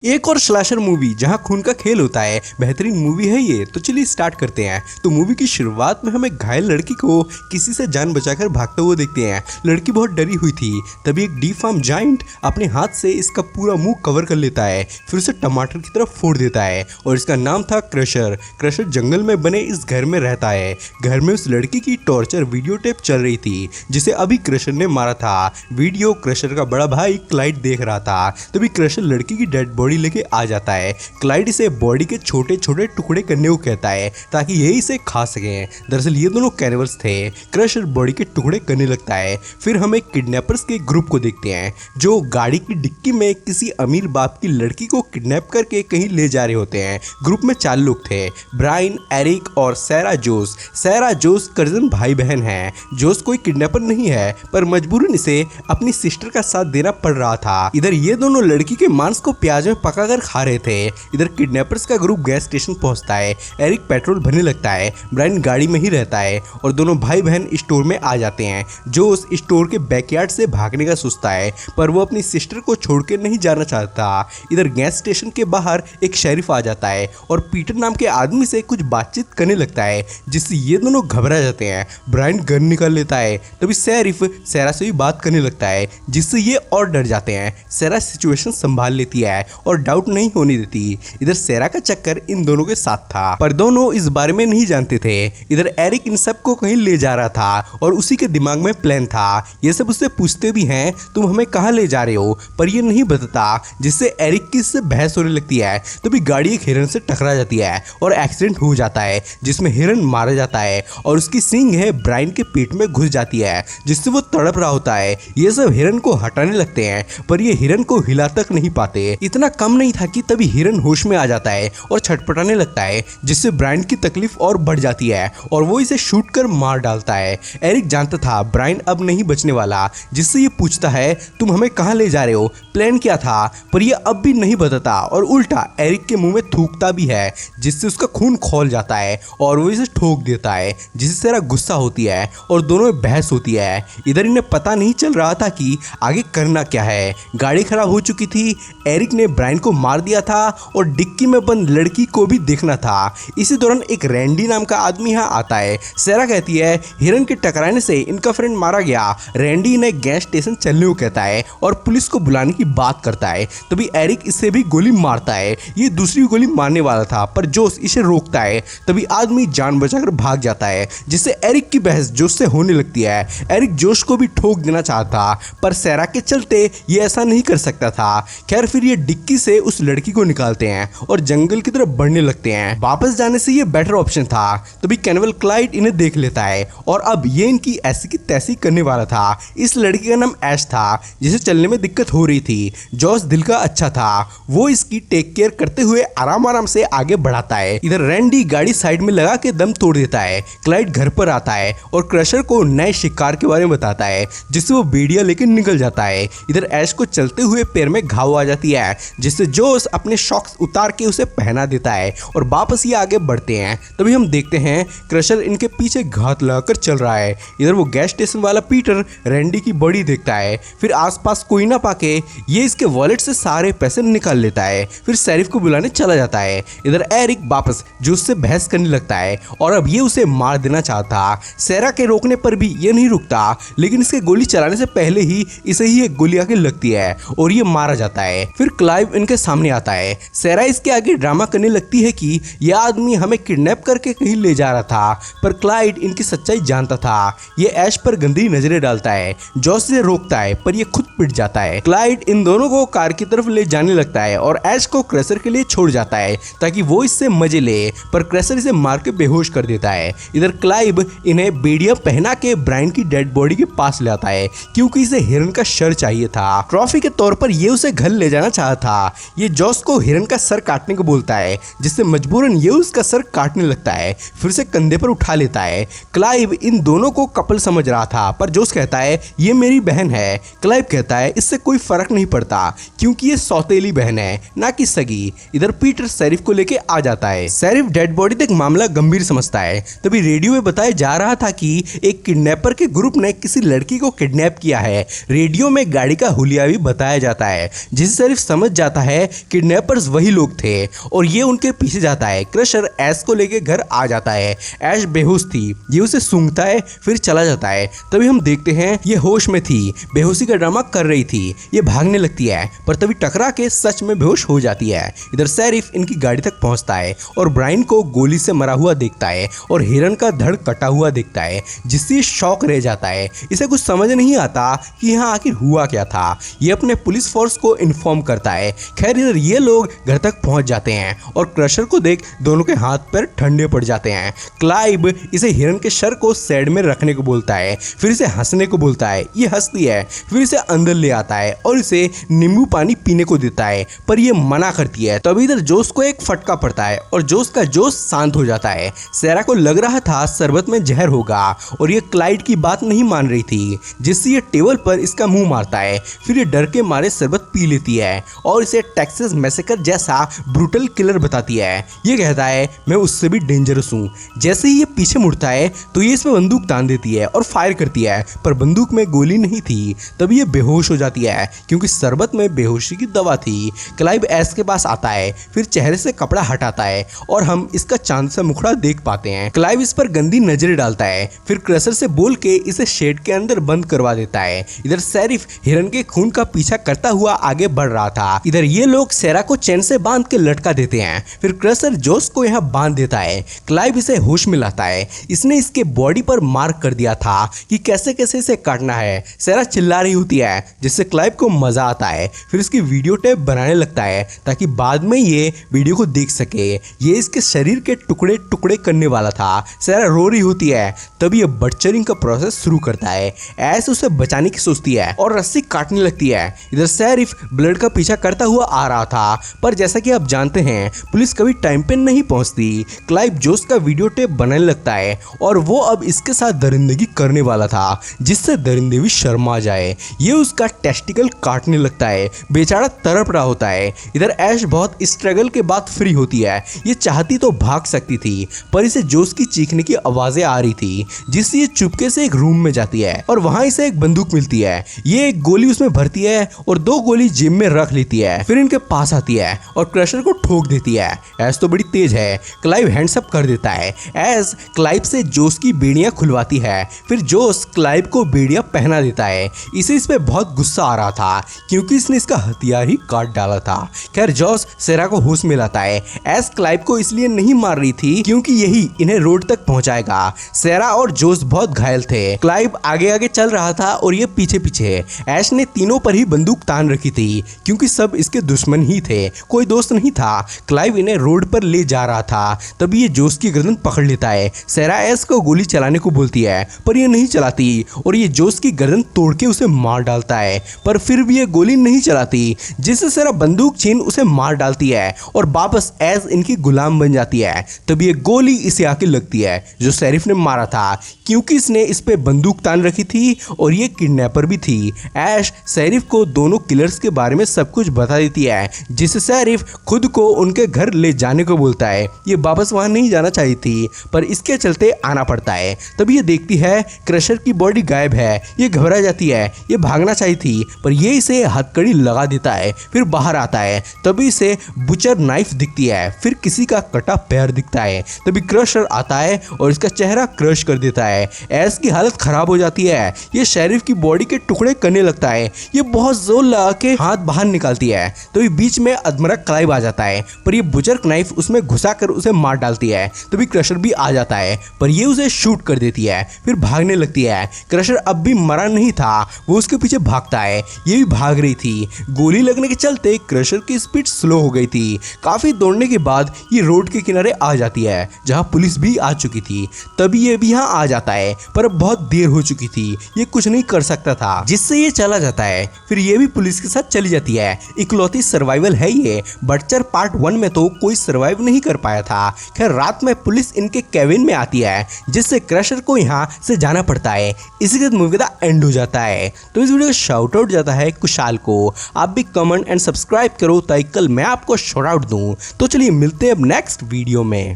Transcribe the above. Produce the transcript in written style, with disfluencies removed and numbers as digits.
एक और slasher movie जहां खून का खेल होता है। बेहतरीन मूवी है ये, तो चलिए स्टार्ट करते हैं। तो मूवी की शुरुआत में हमें घायल लड़की को किसी से जान बचाकर भागते हुए देखते हैं। लड़की बहुत डरी हुई थी, तभी एक डी-फार्म जाइंट अपने हाथ से इसका पूरा मुंह कवर कर लेता है, फिर उसे टमाटर की तरफ फोड़ देता है और इसका नाम था क्रशर। क्रशर जंगल में बने इस घर में रहता है। घर में उस लड़की की टॉर्चर वीडियो टेप चल रही थी जिसे अभी क्रशर ने मारा था। वीडियो क्रशर का बड़ा भाई क्लाइड देख रहा था। तभी क्रशर लड़की की डेड बॉडी लेके आ जाता है। क्लाइड इसे बॉडी के छोटे छोटे टुकड़े करने को कहता है ताकि ये इसे खा सके। दरअसल ये दोनों कैनिबल्स थे। क्रशर बॉडी के टुकड़े करने लगता है। फिर हम एक किडनैपर्स के ग्रुप को देखते हैं जो गाड़ी की डिक्की में किसी अमीर बाप की लड़की को किडनैप करके कहीं ले जा रहे होते हैं। ग्रुप में 4 लोग थे, ब्रायन, एरिक और सैरा जोस। सैरा जोस कजन भाई बहन है। जोस कोई किडनैपर नहीं है, पर मजबूरन इसे अपनी सिस्टर का साथ देना पड़ रहा था। इधर ये दोनों लड़की के मांस को प्याज में पकाकर खा रहे थे। इधर किडनैपर्स का ग्रुप गैस स्टेशन पहुंचता है। एरिक पेट्रोल भरने लगता है। ब्रायन गाड़ी में ही रहता है और दोनों भाई बहन स्टोर में आ जाते हैं। जो उस स्टोर के बैकयार्ड से भागने का सोचता है, पर वो अपनी सिस्टर को छोड़ के नहीं जाना चाहता। इधर गैस स्टेशन के बाहर एक शेरिफ आ जाता है और पीटर नाम के आदमी से कुछ बातचीत करने लगता है, जिससे ये दोनों घबरा जाते हैं। ब्रायन गन निकाल लेता है। तभी शेरिफ सैरा से भी बात करने लगता है, जिससे ये और डर जाते हैं। सैरा सिचुएशन संभाल लेती है और डाउट नहीं होने देती। इधर सैरा का चक्कर इन दोनों के साथ था, पर दोनों इस बारे में नहीं जानते थे। इधर एरिक इन सबको कहीं ले जा रहा था और उसी के दिमाग में प्लान था। ये सब उससे पूछते भी हैं, तुम हमें कहाँ ले जा रहे हो, पर ये नहीं बताता, जिससे एरिक की इससे बहस होने लगती है। तभी गाड़ी एक हिरन से टकरा जाती है और एक्सीडेंट हो जाता है, जिसमें हिरन मारा जाता है और उसकी सींग है ब्रायन के पेट में घुस जाती है, जिससे वो तड़प रहा होता है। ये सब हिरन को हटाने लगते हैं, पर ये हिरन को हिला तक नहीं पाते। इतना कम नहीं था कि तभी हिरन होश में आ जाता है और छटपटाने लगता है, जिससे ब्रायन की तकलीफ और बढ़ जाती है और वो इसे शूट कर मार डालता है। एरिक जानता था ब्रायन अब नहीं बचने वाला, जिससे ये पूछता है, तुम हमें कहाँ ले जा रहे हो, प्लान क्या था, पर ये अब भी नहीं बताता और उल्टा एरिक के मुंह में थूकता भी है, जिससे उसका खून खौल जाता है और वो इसे ठोक देता है, जिससे सारा गुस्सा होती है और दोनों में बहस होती है। इधर इन्हें पता नहीं चल रहा था कि आगे करना क्या है। गाड़ी खराब हो चुकी थी। एरिक ने ब्रायन को मार दिया था और डिक्की में बंद लड़की को भी देखना था। इसी दौरान एक रैंडी नाम का आदमी यहाँ आता है। सैरा कहती है हिरन के टकराने से इनका फ्रेंड मारा गया। रैंडी ने गैस स्टेशन चलने को कहता है और पुलिस को बुलाने की बात करता है। तभी एरिक इसे भी गोली मारता है। ये दूसरी गोली मारने वाला था, पर जोश इसे रोकता है। तभी आदमी जान बचाकर भाग जाता है, जिससे एरिक की बहस जोश से होने लगती है। एरिक जोश को भी ठोक देना चाहता, पर सैरा के चलते ये ऐसा नहीं कर सकता था। खैर फिर ये डिक्की से उस लड़की को निकालते हैं और जंगल की तरफ बढ़ने लगते हैं। वापस जाने से ये बेटर ऑप्शन था। तभी कैनिबल क्लाइड इन्हें देख लेता है और अब ये इनकी ऐसी की तैसी करने वाला था। इस लड़की का नाम ऐश था, जिसे चलने में दिक्कत हो रही थी। जॉस दिल का अच्छा था, वो इसकी टेक केयर करते हुए आराम आराम से आगे बढ़ाता है। इधर रैंडी गाड़ी साइड में लगा के दम तोड़ देता है। क्लाइड घर पर आता है और क्रशर को नए शिकार के बारे में बताता है, जिससे वो बेड़िया लेके निकल जाता है। इधर ऐश को चलते हुए पैर में घाव आ जाती है, जिससे जोस अपने शॉक्स उतार के उसे पहना देता है और वापस ये आगे बढ़ते हैं। तभी हम देखते हैं क्रशर इनके पीछे घात लगाकर चल रहा है। इधर वो गैस स्टेशन वाला पीटर रैंडी की बॉडी देखता है। फिर आसपास कोई ना पाके ये इसके वॉलेट से सारे पैसे निकाल लेता है। फिर शेरिफ को बुलाने चला जाता है। इधर एरिक वापस जोस से बहस करने लगता है और अब ये उसे मार देना चाहता। सैरा के रोकने पर भी ये नहीं रुकता, लेकिन इसके गोली चलाने से पहले ही इसे ही एक गोली आके लगती है और ये मारा जाता है। फिर क्लाइव इनके सामने आता है। सैरा इसके आगे ड्रामा करने लगती है कि यह आदमी हमें किडनैप करके कहीं ले जा रहा था, पर क्लाइड इनकी सच्चाई जानता था। ये ऐश पर गंदी नजरें डालता है। जॉस से रोकता है, पर ये खुद पिट जाता है। क्लाइड इन दोनों को कार की तरफ ले जाने लगता है और ऐश को क्रशर के लिए छोड़ जाता है ताकि वो इससे मजे ले, पर क्रशर इसे मार के बेहोश कर देता है। इधर क्लाइव इन्हें बेड़िया पहना के ब्रायन की डेड बॉडी के पास ले आता है, क्योंकि इसे हिरन का सर चाहिए था। ट्रॉफी के तौर पर ये उसे घर ले जाना चाहता था। ये जॉस को हिरन का सर काटने को बोलता है, जिससे मजबूरन ये उसका सर काटने लगता है। फिर से कंधे पर उठा लेता है। क्लाइव इन दोनों को कपल समझ रहा था, पर जोस कहता है ये मेरी बहन है। क्लाइव कहता है इससे कोई फर्क नहीं पड़ता, क्योंकि ये सौतेली बहन है, ना कि सगी। इधर पीटर शेरिफ को लेके आ जाता है। शेरिफ डेड बॉडी तक मामला गंभीर समझता है। तभी रेडियो में बताया जा रहा था कि एक किडनैपर के ग्रुप ने किसी लड़की को किडनैप किया है। रेडियो में गाड़ी का हुलिया भी बताया जाता है, जिससे शेरिफ समझ जाता जाता है किडनैपर्स वही लोग थे और ये उनके पीछे जाता है। क्रशर ऐश को लेके घर आ जाता है। ऐश बेहोश थी, ये उसे सूंघता है फिर चला जाता है। तभी हम देखते हैं ये होश में थी, बेहोशी का ड्रामा कर रही थी। ये भागने लगती है पर तभी टकरा के सच में बेहोश हो जाती है। इधर शेरिफ इनकी गाड़ी तक पहुंचता है और ब्रायन को गोली से मरा हुआ देखता है और हिरन का धड़ कटा हुआ देखता है, जिससे शॉक रह जाता है। इसे कुछ समझ नहीं आता कि यहाँ आखिर हुआ क्या था। ये अपने पुलिस फोर्स को इन्फॉर्म करता है। खैर इधर ये लोग घर तक पहुंच जाते हैं और क्रशर को देख दोनों के हाथ पैर ठंडे पड़ जाते हैं। क्लाइव इसे हिरन के सर को साइड में रखने को बोलता है, फिर इसे हंसने को बोलता है। ये हंसती है, फिर इसे अंदर ले आता है और इसे नींबू पानी पीने को देता है, पर ये मना करती है। तभी इधर जोश को एक फटका पड़ता है और जोश का जोश शांत हो जाता है। सैरा को लग रहा था शरबत में जहर होगा और ये क्लाइड की बात नहीं मान रही थी, जिससे ये टेबल पर इसका मुंह मारता है। फिर ये डर के मारे शरबत पी लेती है और इसे टेक्सास मैसेकर जैसा ब्रूटल किलर बताती है। ये कहता है मैं उससे भी डेंजरस हूँ। जैसे ही ये पीछे मुड़ता है तो ये इसमें बंदूक तान देती है और फायर करती है, पर बंदूक में गोली नहीं थी। तभी ये बेहोश हो जाती है क्योंकि शरबत में बेहोशी की दवा थी। क्लाइव ऐश के पास आता है, फिर चेहरे से कपड़ा हटाता है और हम इसका चांद सा मुखड़ा देख पाते हैं। क्लाइव इस पर गंदी नजरें डालता है, फिर क्रशर से बोल के इसे शेड के अंदर बंद करवा देता है। इधर शेरिफ हिरन के खून का पीछा करता हुआ आगे बढ़ रहा था। इधर ये लोग सैरा को चैन से बांध के लटका देते हैं, फिर क्रशर जोश को यहाँ बांध देता है। क्लाइव इसे होश में लाता है। इसने इसके बॉडी पर मार्क कर दिया था कि कैसे कैसे इसे काटना है। सैरा चिल्ला रही होती है जिससे क्लाइव को मजा आता है। फिर इसकी वीडियो टेप बनाने लगता है ताकि बाद में ये वीडियो को देख सके। ये इसके शरीर के टुकड़े टुकड़े करने वाला था। सैरा रो रही होती है, तभी ये बटचरिंग का प्रोसेस शुरू करता है। ऐश उसे बचाने की सोचती है और रस्सी काटने लगती है। इधर शेरिफ ब्लड का पीछा करता हुआ आ रहा था, पर जैसा कि आप जानते हैं पुलिस कभी टाइम पे नहीं पहुंचती। क्लाइव जोश का वीडियो टेप बनाने लगता है और वो अब इसके साथ दरिंदगी करने वाला था, जिससे दरिंदे भी शर्मा जाए। ये उसका टेस्टिकल काटने लगता है। बेचारा तड़प रहा होता है। इधर ऐश बहुत स्ट्रगल के बाद फ्री होती है। ये चाहती तो भाग सकती थी, पर इसे जोश की चीखने की आवाजें आ रही थी, जिससे ये चुपके से एक रूम में जाती है और वहां इसे एक बंदूक मिलती है। ये एक गोली उसमें भरती है और 2 गोली जेब में रख लेती है। फिर इनके पास आती है और क्रशर को ठोक देती है। ऐश तो बड़ी तेज है। क्लाइव हैंड्स अप कर देता है। ऐश क्लाइव से जोश की बेड़ियां खुलवाती है। फिर जोश क्लाइव को बेड़ियां पहना देता है। इसे इस पे बहुत गुस्सा आ रहा था क्योंकि इसने इसका हथियार ही काट डाला था। खैर जोश सैरा को होश में लाता है। ऐश क्लाइव को इसलिए नहीं मार रही थी क्योंकि यही इन्हें रोड तक पहुंचाएगा। सैरा और जोश बहुत घायल थे। क्लाइव आगे आगे चल रहा था और ये पीछे पीछे। ऐश ने तीनों पर ही बंदूक तान रखी थी क्योंकि सब इसके दुश्मन ही थे, कोई दोस्त नहीं था। क्लाइव इन्हें रोड पर ले जा रहा था, तभी ये जोश की गर्दन पकड़ लेता है। सैरा ऐश को गोली चलाने को बोलती है, पर ये नहीं चलाती और ये जोश की गर्दन तोड़ के उसे मार डालता है, पर फिर भी ये गोली नहीं चलाती, जिससे सैरा बंदूक छीन उसे मार डालती है और वापस ऐश इनकी गुलाम बन जाती है। तभी ये गोली इसे आके लगती है जो शेरिफ ने मारा था, क्योंकि इसने इस पे बंदूक तान रखी थी और ये किडनैपर भी थी। ऐश शेरिफ को दोनों किलर्स के बारे में सब कुछ बता देती है, जिससे शेरिफ खुद को उनके घर ले जाने को बोलता है। ये वापस वहां नहीं जाना चाहिए थी, पर इसके चलते आना पड़ता है। तभी ये देखती है क्रशर की बॉडी गायब है। ये घबरा जाती है। ये भागना चाहिए थी, पर ये इसे हथकड़ी लगा देता है। फिर बाहर आता है, तभी इसे बुचर नाइफ दिखती है। फिर किसी का कटा पैर दिखता है। तभी क्रशर आता है और इसका चेहरा क्रश कर देता है। ऐश की हालत खराब हो जाती है। ये शेरिफ की बॉडी के टुकड़े करने लगता है। ये बहुत जोर लगा के हाथ बाहर निकालती है। तभी बीच में अधमरा क्लाइव आ जाता है, पर ये बुचर नाइफ उसमें घुसा कर उसे मार डालती है। तभी क्रशर भी आ जाता है, पर ये उसे शूट कर देती है। फिर भागने लगती है। क्रशर अब भी मरा नहीं था, वो उसके पीछे भागता है। ये भी भाग रही थी। गोली लगने के चलते क्रशर की स्पीड स्लो हो गई थी। काफी दौड़ने के बाद ये रोड के किनारे आ जाती है, जहां पुलिस भी आ चुकी थी। तभी ये भी यहाँ आ जाता है, पर अब बहुत देर हो चुकी थी। ये कुछ नहीं कर सकता था, जिससे ये चला जाता है। फिर ये भी पुलिस के साथ चली जाती है। इकलौती सर्वाइवल है ये। बटचर पार्ट 1 में तो कोई सर्वाइव नहीं कर पाया था। खैर रात में पुलिस इनके केबिन में आती है, जिससे क्रशर को यहाँ से जाना पड़ता है। इसी के साथ मूवी का एंड हो जाता है। तो इस वीडियो का शाउट आउट जाता है कुशाल को। आप भी कमेंट एंड सब्सक्राइब करो ताकि कल मैं आपको शाउट आउट दूं। तो चलिए मिलते हैं अब नेक्स्ट वीडियो में।